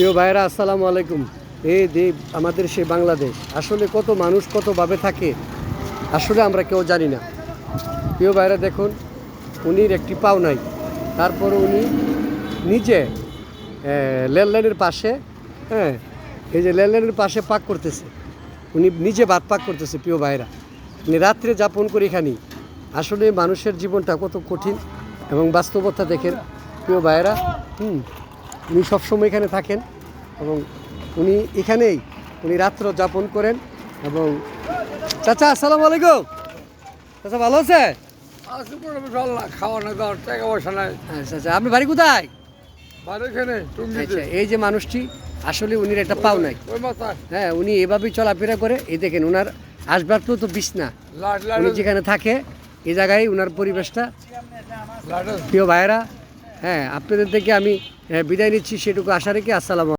প্রিয় ভাইরা, আসসালামু আলাইকুম। এই দ্বীপ আমাদের সেই বাংলাদেশ। আসলে কত মানুষ কতভাবে থাকে আসলে আমরা কেউ জানি না। প্রিয় ভাইরা দেখুন, উনির একটি পাও নাই, তারপরে উনি নিজে লেনলাইনের পাশে, হ্যাঁ, এই যে লেনলাইনের পাশে পাক করতেছে, উনি নিজে ভাত পাক করতেছে। প্রিয় ভাইরা, উনি রাত্রে যাপন করে এখানেই। আসলে মানুষের জীবনটা কত কঠিন এবং বাস্তবতা দেখেন প্রিয় ভাইরা। উনি সবসময় এখানে থাকেন এবং উনি এখানেই রাত্র যাপন করেন। এবং চাচা, আসসালামু আলাইকুম। চাচা ভালো আছে? খাওয়ানো দাওয়ার টাকা পয়সা নাই। আচ্ছা আচ্ছা, আপনি বাড়ি কোথায়? বাড়ি এখানে আচ্ছা, এই যে মানুষটি আসলে উনির একটা পাও নাই, ওই মাথায় হ্যাঁ, উনি এভাবেই চলাফেরা করে। এই দেখেন ওনার আসবার তো বিছনা, উনি যেখানে থাকে এই জায়গায় উনার পরিবেশটা। প্রিয় ভাইয়েরা, হ্যাঁ, আপনাদের থেকে আমি বিদায় নিচ্ছি, সেটুকু আশা রেখে আসসালাম।